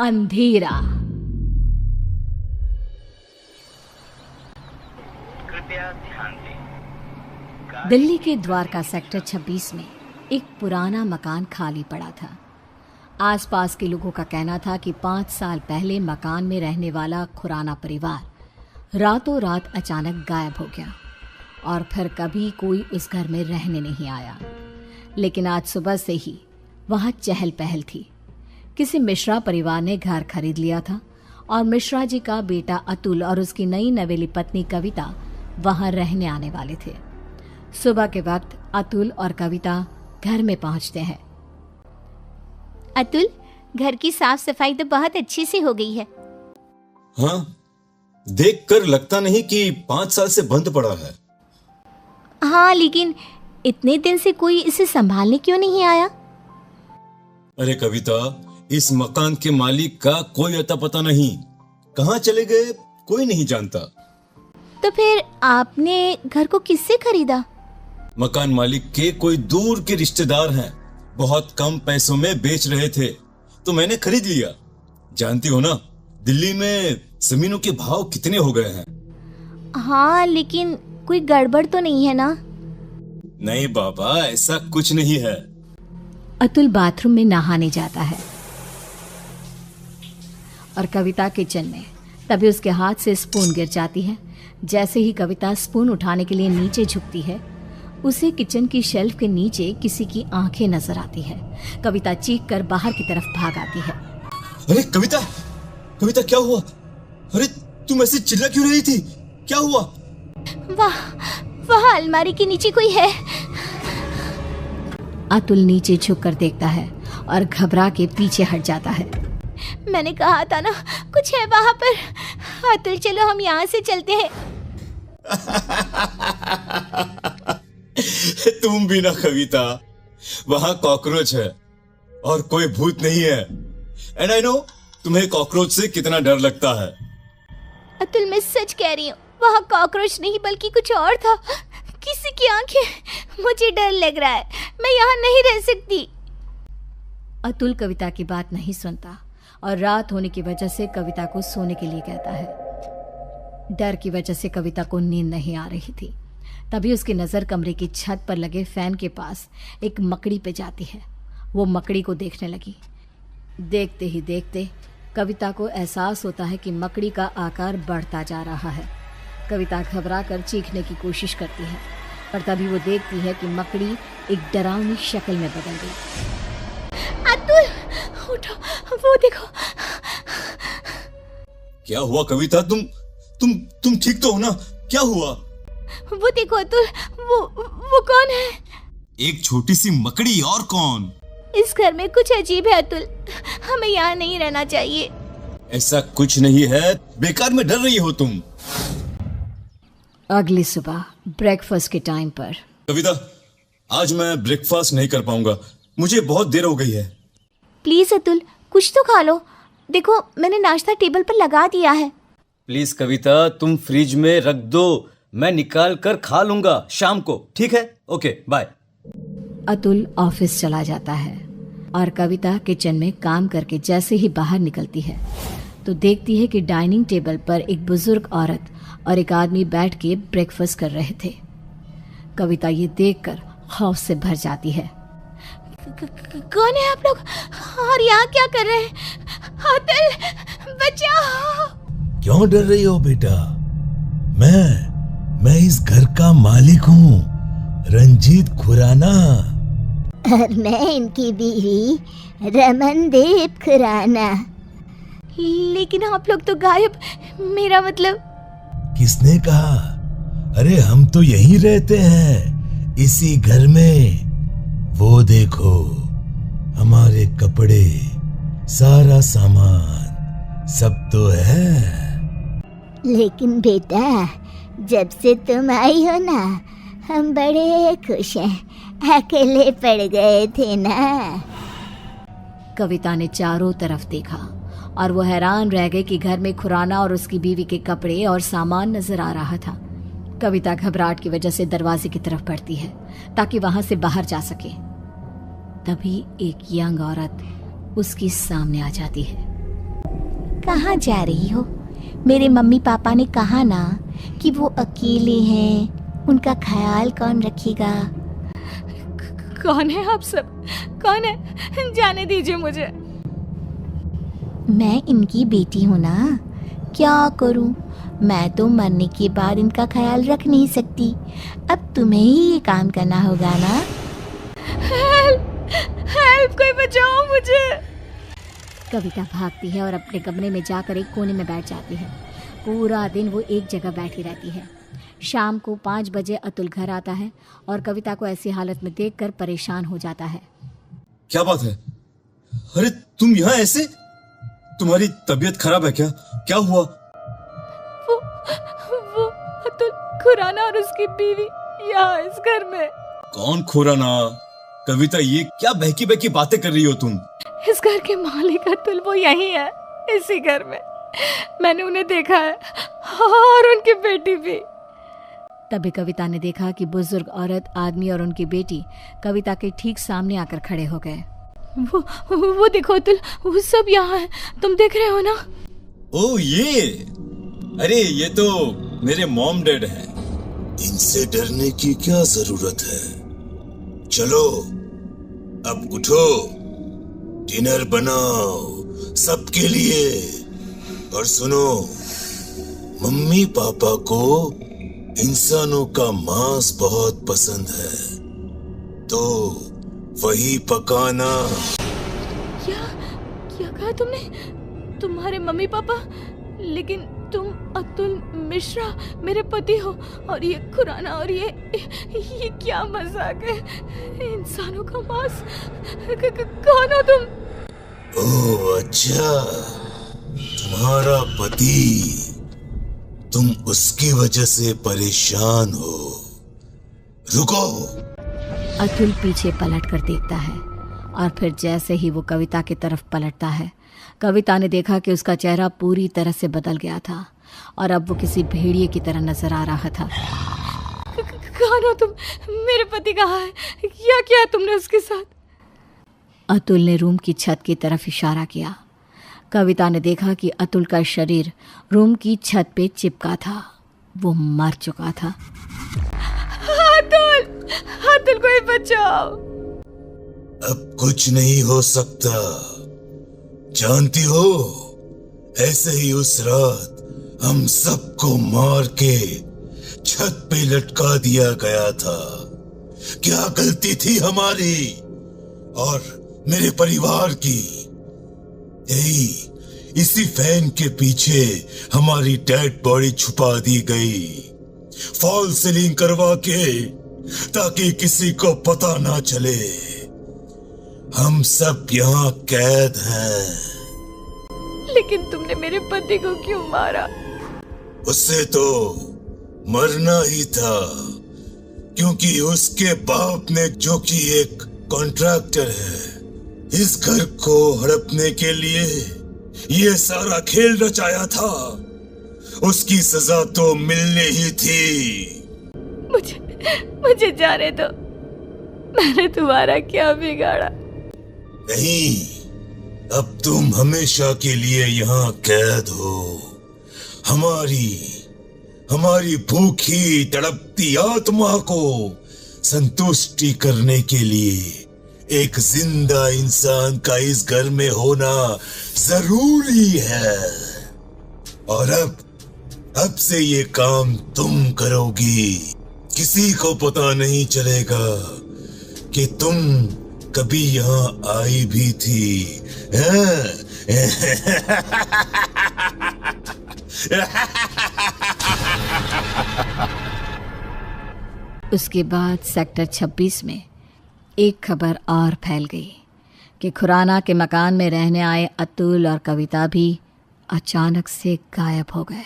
अंधेरा। कृपया ध्यान दें। दिल्ली के द्वारका सेक्टर 26 में एक पुराना मकान खाली पड़ा था। आसपास के लोगों का कहना था कि 5 साल पहले मकान में रहने वाला खुराना परिवार रातों रात अचानक गायब हो गया और फिर कभी कोई उस घर में रहने नहीं आया। लेकिन आज सुबह से ही वहाँ चहल पहल थी। किसी मिश्रा परिवार ने घर खरीद लिया था और मिश्रा जी का बेटा अतुल और उसकी नई नवेली पत्नी कविता वहां रहने आने वाले थे। सुबह के वक्त अतुल और कविता घर में पहुंचते हैं। अतुल, घर की साफ सफाई तो बहुत अच्छी से हो गई है। हाँ, देखकर लगता नहीं कि 5 साल से बंद पड़ा है। हाँ, लेकिन इतने दिन से कोई इसे संभालने क्यों नहीं आया? अरे कविता, इस मकान के मालिक का कोई अता पता नहीं, कहाँ चले गए कोई नहीं जानता। तो फिर आपने घर को किससे खरीदा? मकान मालिक के कोई दूर के रिश्तेदार हैं, बहुत कम पैसों में बेच रहे थे तो मैंने खरीद लिया। जानती हो ना, दिल्ली में जमीनों के भाव कितने हो गए हैं। हाँ, लेकिन कोई गड़बड़ तो नहीं है ना? नहीं बाबा, ऐसा कुछ नहीं है। अतुल बाथरूम में नहाने जाता है और कविता किचन में। तभी उसके हाथ से स्पून गिर जाती है। जैसे ही कविता स्पून उठाने के लिए नीचे झुकती है, उसे किचन की शेल्फ के नीचे किसी की आंखें नजर आती है। कविता चीख कर बाहर की तरफ भाग आती है। अरे कविता, कविता क्या हुआ? अरे तुम ऐसे चिल्ला क्यों रही थी? क्या हुआ? वहाँ अलमारी के नीचे कोई है। अतुल नीचे झुककर देखता है और घबरा के पीछे हट जाता है। मैंने कहा था ना, कुछ है वहाँ पर। अतुल, चलो हम यहाँ से चलते हैं। तुम भी ना कविता, वहाँ कॉकरोच है और कोई भूत नहीं है। एंड आई नो तुम्हें कॉकरोच से कितना डर लगता है। अतुल, मैं सच कह रही हूँ, वहाँ कॉकरोच नहीं बल्कि कुछ और था। किसी की आंखें। मुझे डर लग रहा है, मैं यहाँ नहीं रह सकती। अतुल कविता की बात नहीं सुनता और रात होने की वजह से कविता को सोने के लिए कहता है। डर की वजह से कविता को नींद नहीं आ रही थी। तभी उसकी नज़र कमरे की छत पर लगे फैन के पास एक मकड़ी पे जाती है। वो मकड़ी को देखने लगी। देखते ही देखते कविता को एहसास होता है कि मकड़ी का आकार बढ़ता जा रहा है। कविता घबरा कर चीखने की कोशिश करती है, पर तभी वो देखती है कि मकड़ी एक डरावनी शक्ल में बदल गई। अतुल, उठो, वो देखो। क्या हुआ कविता? तुम ठीक तो हो ना? क्या हुआ? वो देखो अतुल, वो कौन है? एक छोटी सी मकड़ी, और कौन? इस घर में कुछ अजीब है अतुल, हमें यहाँ नहीं रहना चाहिए। ऐसा कुछ नहीं है, बेकार में डर रही हो तुम। अगली सुबह ब्रेकफास्ट के टाइम पर। कविता, आज मैं ब्रेकफास्ट नहीं कर पाऊंगा, मुझे बहुत देर हो गई है। प्लीज अतुल, कुछ तो खा लो। देखो, मैंने नाश्ता टेबल पर लगा दिया है। प्लीज कविता, तुम फ्रिज में रख दो, मैं निकाल कर खा लूंगा शाम को, ठीक है? Okay, bye. अतुल ऑफिस चला जाता है और कविता किचन में काम करके जैसे ही बाहर निकलती है तो देखती है कि डाइनिंग टेबल पर एक बुजुर्ग औरत और एक आदमी बैठ के ब्रेकफास्ट कर रहे थे। कविता ये देखकर खौफ से भर जाती है। कौन है आप लोग और यहाँ क्या कर रहे हैं? अतुल, बचाओ। क्यों डर रही हो बेटा? मैं इस घर का मालिक हूँ, रंजीत खुराना। और मैं इनकी बीवी रमनदीप खुराना। लेकिन आप लोग तो गायब। मेरा मतलब। किसने कहा? अरे हम तो यहीं रहते हैं, इसी घर में। वो देखो, हमारे कपड़े, सारा सामान सब तो है। लेकिन बेटा, जब से तुम आई हो ना, हम बड़े खुश हैं। अकेले पड़ गए थे ना। कविता ने चारों तरफ देखा और वो हैरान रह गई कि घर में खुराना और उसकी बीवी के कपड़े और सामान नजर आ रहा था। कविता घबराहट की वजह से दरवाजे की तरफ बढ़ती है ताकि वहां से बाहर जा सके। तभी एक यंग औरत उसके सामने आ जाती है। कहाँ जा रही हो? मेरे मम्मी पापा ने कहा ना कि वो अकेले हैं, उनका ख्याल कौन रखेगा? कौन है आप सब? कौन है? जाने दीजिए मुझे। मैं इनकी बेटी हूँ ना, क्या करूँ? मैं तो मरने के बाद इनका ख्याल रख नहीं सकती। अब तुम्हें ही ये काम करना होगा ना। हेल्प, कोई बचाओ मुझे। कविता भागती है और अपने कमरे में जाकर एक कोने में बैठ जाती है। पूरा दिन वो एक जगह बैठी रहती है। शाम को 5 बजे अतुल घर आता है और कविता को ऐसी हालत में देखकर परेशान हो जाता है। क्या बात है? अरे तुम यहाँ ऐसे? तुम्हारी तबीयत खराब है क्या? क्या हुआ? वो अतुल खुराना और उसकी बीवी यहाँ इस घर में। कौन खुराना? कविता, ये क्या बहकी बहकी बातें कर रही हो तुम? इस घर के मालिक अतुल वो यही है, इसी घर में। मैंने उन्हें देखा है और उनकी बेटी भी। तभी कविता ने देखा कि बुजुर्ग औरत, आदमी और उनकी बेटी कविता के ठीक सामने आकर खड़े हो गए। वो देखो अतुल, वो सब यहाँ है, तुम देख रहे हो ना? ओ ये, अरे ये तो मेरे मॉम डैड हैं। इनसे डरने की क्या जरूरत है? चलो अब उठो, डिनर बनाओ सबके लिए। और सुनो, मम्मी पापा को इंसानों का मांस बहुत पसंद है, तो वही पकाना। क्या कहा तुमने? तुम्हारे मम्मी पापा? लेकिन तुम अतुल मिश्रा मेरे पति हो, और ये खुराना, और ये क्या मजाक है? इंसानों का मांस? कौन हो तुम? ओह अच्छा, तुम्हारा पति। तुम उसकी वजह से परेशान हो। रुको। अतुल पीछे पलट कर देखता है और फिर जैसे ही वो कविता की तरफ पलटता है, कविता ने देखा कि उसका चेहरा पूरी तरह से बदल गया था और अब वो किसी भेड़िए की तरह नजर आ रहा था। कौन हो तुम? मेरे पति कहाँ है? क्या किया तुमने उसके साथ? अतुल ने रूम की छत की तरफ इशारा किया। कविता ने देखा कि अतुल का शरीर रूम की छत पे चिपका था। वो मर चुका था। अतुल कोई बचाओ। अब कुछ नहीं हो सकता। जानती हो, ऐसे ही उस रात हम सबको मार के छत पे लटका दिया गया था। क्या गलती थी हमारी और मेरे परिवार की? यही इसी फैन के पीछे हमारी डेड बॉडी छुपा दी गई, फॉल सीलिंग करवा के, ताकि किसी को पता ना चले। हम सब यहाँ कैद हैं। लेकिन तुमने मेरे पति को क्यों मारा? उससे तो मरना ही था, क्योंकि उसके बाप ने, जो कि एक कॉन्ट्रैक्टर है, इस घर को हड़पने के लिए ये सारा खेल रचाया था। उसकी सजा तो मिलनी ही थी। मुझे जाने दो। मैंने तुम्हारा क्या बिगाड़ा? नहीं, अब तुम हमेशा के लिए यहाँ कैद हो। हमारी भूखी तड़पती आत्मा को संतुष्टि करने के लिए एक जिंदा इंसान का इस घर में होना जरूरी है। और अब से ये काम तुम करोगी। किसी को पता नहीं चलेगा कि तुम कभी यहाँ आई भी थी। उसके बाद सेक्टर 26 में एक खबर और फैल गई कि खुराना के मकान में रहने आए अतुल और कविता भी अचानक से गायब हो गए।